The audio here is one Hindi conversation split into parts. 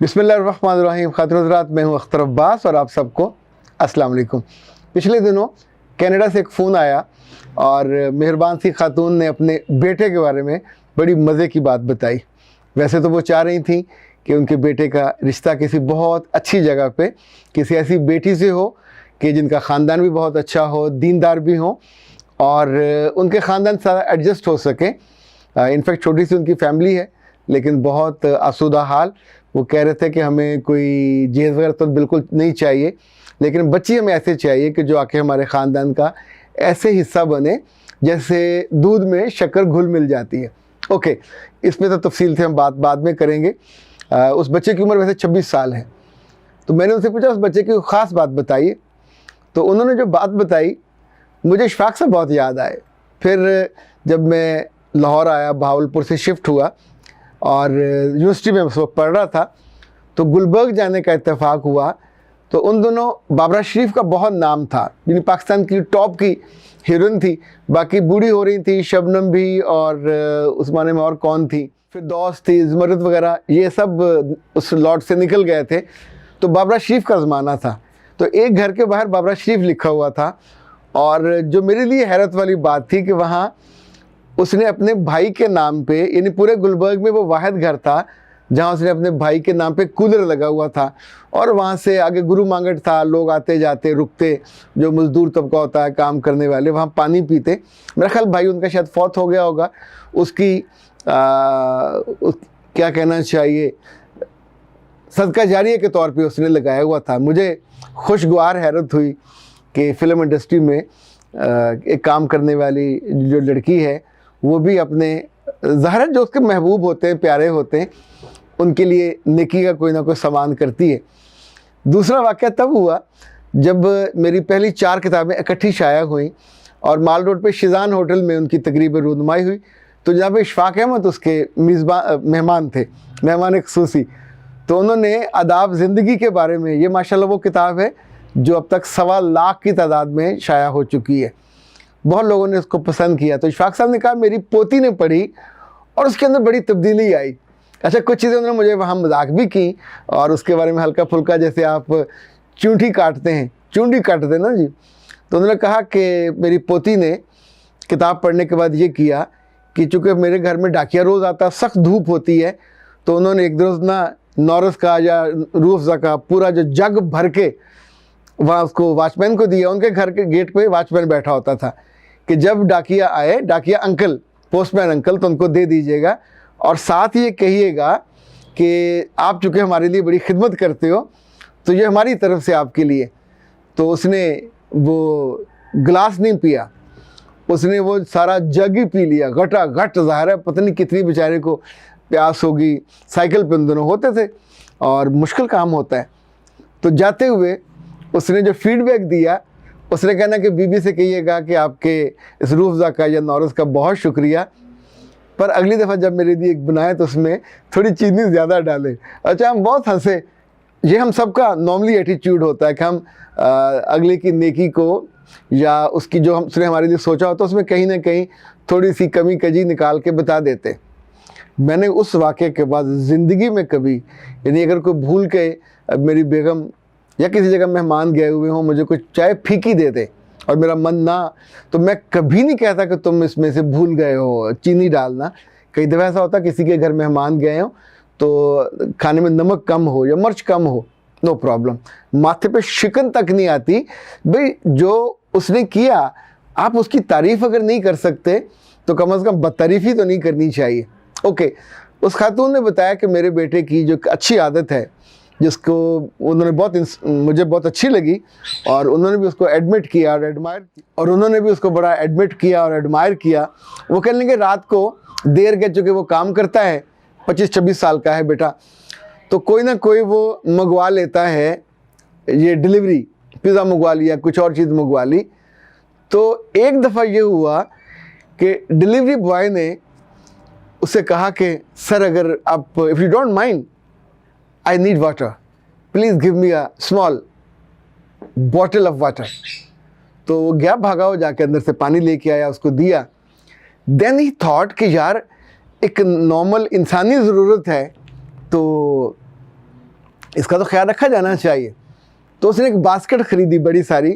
बिस्मिल्लाहिर्रहमानिर्रहीम। खातिन हज़रात, मैं हूँ अख्तर अब्बास और आप सबको अस्सलाम वालेकुम। पिछले दिनों कनाडा से एक फ़ोन आया और मेहरबान सी खातून ने अपने बेटे के बारे में बड़ी मज़े की बात बताई। वैसे तो वो चाह रही थी कि उनके बेटे का रिश्ता किसी बहुत अच्छी जगह पे किसी ऐसी बेटी से हो कि जिनका ख़ानदान भी बहुत अच्छा हो, दीनदार भी हो और उनके ख़ानदान से एडजस्ट हो सके। इनफैक्ट छोटी सी उनकी फैमिली है लेकिन बहुत आसूदा हाल। वो कह रहे थे कि हमें कोई जहेज़ वगैरह तो बिल्कुल नहीं चाहिए, लेकिन बच्ची हमें ऐसे चाहिए कि जो आके हमारे ख़ानदान का ऐसे हिस्सा बने जैसे दूध में शक्कर घुल मिल जाती है। ओके, इसमें तो तफसील से हम बात बाद में करेंगे। उस बच्चे की उम्र वैसे 26 साल है। तो मैंने उनसे पूछा उस बच्चे की ख़ास बात बताइए। तो उन्होंने जो बात बताई मुझे इशफाक से बहुत याद आए। फिर जब मैं लाहौर आया, बहावलपुर से शिफ्ट हुआ और यूनिवर्सिटी में उस वक्त पढ़ रहा था, तो गुलबर्ग जाने का इत्तेफाक हुआ। तो उन दोनों बाबरा शरीफ का बहुत नाम था, यानी पाकिस्तान की टॉप की हीरोइन थी। बाकी बूढ़ी हो रही थी, शबनम भी और उस्माने में और कौन थी, फिर दोस्त थी, ज़मरत वगैरह, ये सब उस लॉट से निकल गए थे। तो बाबरा शरीफ का ज़माना था। तो एक घर के बाहर बाबरा शरीफ लिखा हुआ था और जो मेरे लिए हैरत वाली बात थी कि वहाँ उसने अपने भाई के नाम पे, यानी पूरे गुलबर्ग में वो वाहिद घर था जहाँ उसने अपने भाई के नाम पे कूलर लगा हुआ था और वहाँ से आगे गुरु मांगट था, लोग आते जाते रुकते, जो मज़दूर तबका होता है काम करने वाले, वहाँ पानी पीते। मेरा ख्याल भाई उनका शायद फौत हो गया होगा, उसकी क्या कहना चाहिए, सदका जारिया के तौर पे उसने लगाया हुआ था। मुझे खुशगवार हैरत हुई कि फ़िल्म इंडस्ट्री में एक काम करने वाली जो लड़की है वो भी अपने ज़ाहिर जो उसके महबूब होते हैं, प्यारे होते हैं, उनके लिए नेकी का कोई ना कोई सामान करती है। दूसरा वाक़या तब हुआ जब मेरी पहली 4 किताबें इकट्ठी शाया हुई और माल रोड पे शिज़ान होटल में उनकी तकरीब रूनुमाई हुई। तो जहाँ पे इशफाक अहमद उसके मेहमान थे, मेहमान ख़ुसूसी। तो उन्होंने आदाब ज़िंदगी के बारे में, ये माशाल्लाह वो किताब है जो अब तक 1.25 लाख की तादाद में शाया हो चुकी है। बहुत लोगों ने उसको पसंद किया। तो इशफाक साहब ने कहा मेरी पोती ने पढ़ी और उसके अंदर बड़ी तब्दीली आई। अच्छा, कुछ चीज़ें उन्होंने मुझे वहाँ मजाक भी की और उसके बारे में हल्का फुल्का, जैसे आप चूंटी काटते हैं, चूंडी काटते हैं ना जी। तो उन्होंने कहा कि मेरी पोती ने किताब पढ़ने के बाद ये किया कि चूँकि मेरे घर में डाकिया रोज़ आता, सख्त धूप होती है, तो उन्होंने एक रोज़ ना नौरस का या रूह अफ़ज़ा का पूरा जो जग भर के वहाँ उसको वॉचमैन को दिया। उनके घर के गेट पे वॉचमैन बैठा होता था कि जब डाकिया आए, डाकिया अंकल, पोस्टमैन अंकल, तो उनको दे दीजिएगा और साथ ये कहिएगा कि आप चूँकि हमारे लिए बड़ी खिदमत करते हो तो ये हमारी तरफ से आपके लिए। तो उसने वो गिलास नहीं पिया, उसने वो सारा जग ही पी लिया, घटा घट। ज़ाहिर है पता नहीं कितनी बेचारे को प्यास होगी। साइकिल पे उन दोनों होते थे और मुश्किल काम होता है। तो जाते हुए उसने जो फीडबैक दिया, उसने कहना कि बीबी से कहिएगा कि आपके इस रूह अफ़ज़ा का या नौरस का बहुत शुक्रिया, पर अगली दफ़ा जब मेरे लिए एक बनाए तो उसमें थोड़ी चीनी ज़्यादा डाले। अच्छा, हम बहुत हंसे। ये हम सबका नॉर्मली एटीट्यूड होता है कि हम अगले की नेकी को या उसकी जो उसने हमारे लिए सोचा होता है उसमें कहीं ना कहीं थोड़ी सी कमी कजी निकाल के बता देते। मैंने उस वाक़े के बाद ज़िंदगी में कभी, यानी अगर कोई भूल के मेरी बेगम या किसी जगह मेहमान गए हुए हों, मुझे कुछ चाय फीकी दे दे और मेरा मन ना, तो मैं कभी नहीं कहता कि तुम इसमें से भूल गए हो चीनी डालना। कई दफ़ा ऐसा होता किसी के घर मेहमान गए हो तो खाने में नमक कम हो या मिर्च कम हो, नो प्रॉब्लम, माथे पे शिकन तक नहीं आती। भाई जो उसने किया, आप उसकी तारीफ़ अगर नहीं कर सकते तो कम से कम बदतारीफ़ी तो नहीं करनी चाहिए। ओके, उस खातून ने बताया कि मेरे बेटे की जो अच्छी आदत है जिसको उन्होंने मुझे बहुत अच्छी लगी और उन्होंने भी उसको एडमिट किया और एडमायर, और उन्होंने भी उसको बड़ा एडमिट किया और एडमायर किया। वो कहने लगे रात को देर के, चूँकि वो काम करता है, 25-26 साल का है बेटा, तो कोई ना कोई वो मंगवा लेता है, ये डिलीवरी, पिज़्ज़ा मंगवा लिया, कुछ और चीज़ मंगवा ली। तो एक दफ़ा ये हुआ कि डिलीवरी बॉय ने उससे कहा कि सर अगर आप, if you don't mind, I need water. Please give me a small bottle of water. तो वो गया, भागा हो जाके अंदर से पानी लेके आया, उसको दिया। Then he thought कि यार एक नॉर्मल इंसानी ज़रूरत है तो इसका तो ख्याल रखा जाना चाहिए। तो उसने एक बास्केट ख़रीदी बड़ी सारी।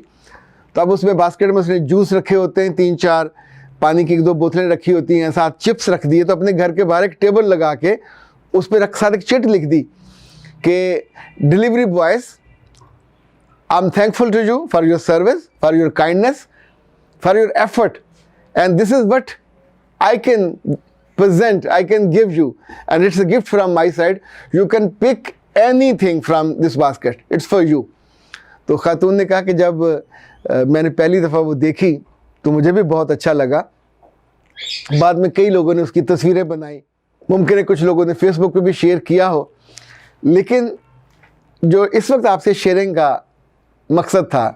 तो अब उसमें बास्केट में उसने जूस रखे होते हैं, 3-4 पानी की 1-2 बोतलें रखी होती हैं, साथ चिप्स रख दिए। तो अपने घर के बाहर एक टेबल लगा के उस पर साथ एक चिट लिख दी कि delivery boys, I am thankful to you for your service, for your kindness, for your effort, and this is what I can present, I can give you, and it's a gift from my side. You can pick anything from this basket. It's for you. तो खातून ने कहा कि जब मैंने पहली दफ़ा वो देखी तो मुझे भी बहुत अच्छा लगा। बाद में कई लोगों ने उसकी तस्वीरें बनाई, मुमकिन है कुछ लोगों ने फेसबुक पे भी शेयर किया हो। लेकिन जो इस वक्त आपसे शेयरिंग का मकसद था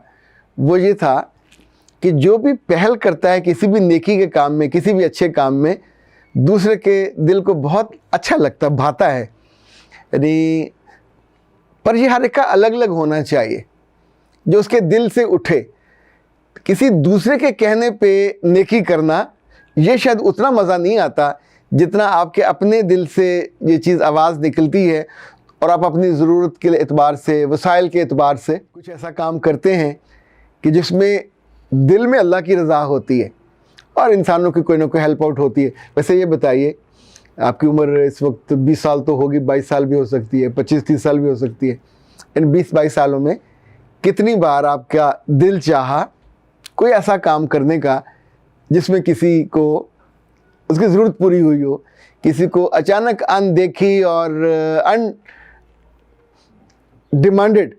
वो ये था कि जो भी पहल करता है किसी भी नेकी के काम में, किसी भी अच्छे काम में, दूसरे के दिल को बहुत अच्छा लगता, भाता है। यानी पर ये हर एक का अलग अलग होना चाहिए, जो उसके दिल से उठे। किसी दूसरे के कहने पे नेकी करना ये शायद उतना मज़ा नहीं आता जितना आपके अपने दिल से ये चीज़ आवाज़ निकलती है और आप अपनी ज़रूरत के एतबार से, वसाइल के एतबार से कुछ ऐसा काम करते हैं कि जिसमें दिल में अल्लाह की रज़ा होती है और इंसानों की कोई ना कोई हेल्प आउट होती है। वैसे ये बताइए, आपकी उम्र इस वक्त 20 साल तो होगी, 22 साल भी हो सकती है, 25-30 साल भी हो सकती है। इन 20-22 सालों में कितनी बार आपका दिल चाहा कोई ऐसा काम करने का जिसमें किसी को उसकी ज़रूरत पूरी हुई हो, किसी को अचानक अनदेखी और अनडिमांडेड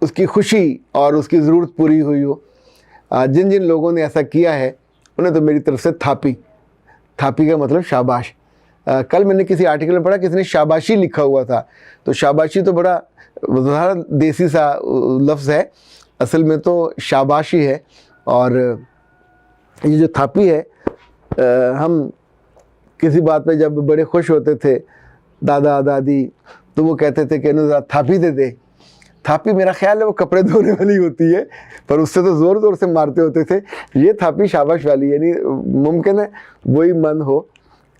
उसकी खुशी और उसकी ज़रूरत पूरी हुई हो। जिन जिन लोगों ने ऐसा किया है उन्हें तो मेरी तरफ से थापी का मतलब शाबाश। कल मैंने किसी आर्टिकल में पढ़ा, किसी ने शाबाशी लिखा हुआ था। तो शाबाशी तो बड़ा देसी सा लफ्ज़ है, असल में तो शाबाशी है। और ये जो थापी है, हम किसी बात पे जब बड़े खुश होते थे दादा दादी, तो वो कहते थे कि ज़रा थापी दे दे। थापी मेरा ख्याल है वो कपड़े धोने वाली होती है, पर उससे तो ज़ोर ज़ोर से मारते होते थे। ये थापी शाबाश वाली, यानी मुमकिन है वही मन हो।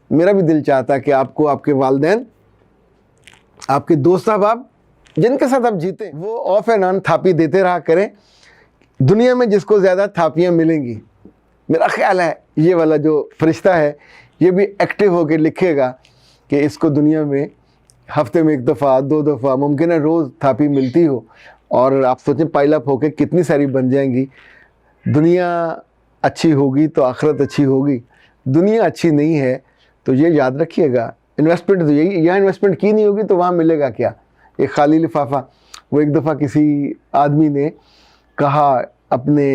मेरा भी दिल चाहता है कि आपको आपके वालिदैन, आपके दोस्त अहबाब जिनके साथ आप जीते, वो ऑफ एंड ऑन थापी देते रहा करें। दुनिया में जिसको ज़्यादा थापियाँ मिलेंगी, मेरा ख्याल है ये वाला जो फरिश्ता है ये भी एक्टिव होकर लिखेगा कि इसको दुनिया में हफ्ते में 1 दफ़ा 2 दफ़ा, मुमकिन है रोज़ थापी मिलती हो। और आप सोचें पाइल अप होकर कितनी सारी बन जाएंगी। दुनिया अच्छी होगी तो आखिरत अच्छी होगी, दुनिया अच्छी नहीं है तो ये याद रखिएगा, इन्वेस्टमेंट तो यही, यहाँ इन्वेस्टमेंट की नहीं होगी तो वहाँ मिलेगा क्या? एक खाली लिफाफा। वो एक दफ़ा किसी आदमी ने कहा अपने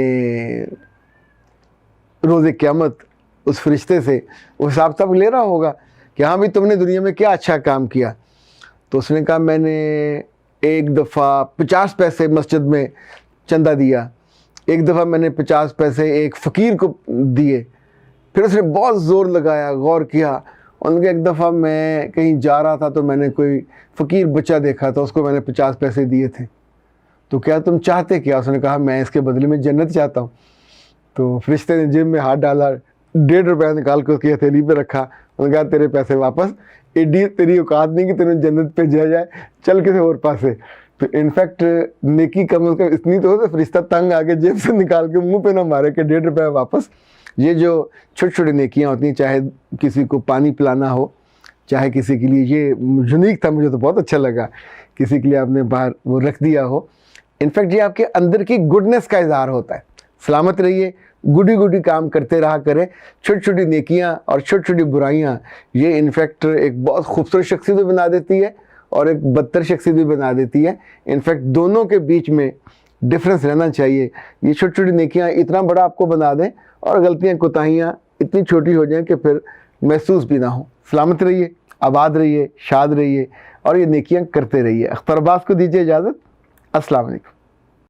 रोज़े क़यामत उस फरिश्ते से, वो हिसाब तब ले रहा होगा कि हाँ भाई तुमने दुनिया में क्या अच्छा काम किया। तो उसने कहा मैंने एक दफ़ा 50 पैसे मस्जिद में चंदा दिया, एक दफ़ा मैंने 50 पैसे एक फ़कीर को दिए। फिर उसने बहुत ज़ोर लगाया, गौर किया। उनके एक दफ़ा मैं कहीं जा रहा था तो मैंने कोई फ़कीर बच्चा देखा था, उसको मैंने 50 पैसे दिए थे। तो क्या तुम चाहते क्या? उसने कहा मैं इसके बदले में जन्नत चाहता हूँ। तो फरिश्ते ने जेब में हाथ डाला, 1.5 रुपया निकाल के उसकी हथेली पे रखा। उन्होंने कहा तेरे पैसे वापस, एडी तेरी औकात नहीं कि तेरे जन्नत पे जा जाए, चल किसी और पास से। तो इनफैक्ट नेकी कम से कम इतनी तो हो, फरिश्ता तंग आके जेब से निकाल के मुंह पे ना मारे कि 1.5 रुपया वापस। ये जो छोटी छोटी नेकियां होती हैं, चाहे किसी को पानी पिलाना हो, चाहे किसी के लिए, ये यूनिक था, मुझे तो बहुत अच्छा लगा, किसी के लिए आपने बाहर वो रख दिया हो। इनफैक्ट ये आपके अंदर की गुडनेस का इजहार होता है। सलामत रहिए, गुडी गुडी काम करते रहा करें। छोटी छोटी नेकियां और छोटी छोटी बुराइयां ये इनफैक्ट एक बहुत खूबसूरत शख्सियत भी बना देती है और एक बदतर शख्सियत भी बना देती है। इनफैक्ट दोनों के बीच में डिफरेंस रहना चाहिए। ये छोटी छोटी नेकियां इतना बड़ा आपको बना दें और गलतियां कोताहियाँ इतनी छोटी हो जाएं कि फिर महसूस भी ना हो। सलामत रहिए, आबाद रहिए, शाद रहिए और ये नेकियां करते रहिए। अख्तर अब्बास को दीजिए इजाज़त। अस्सलाम वालेकुम।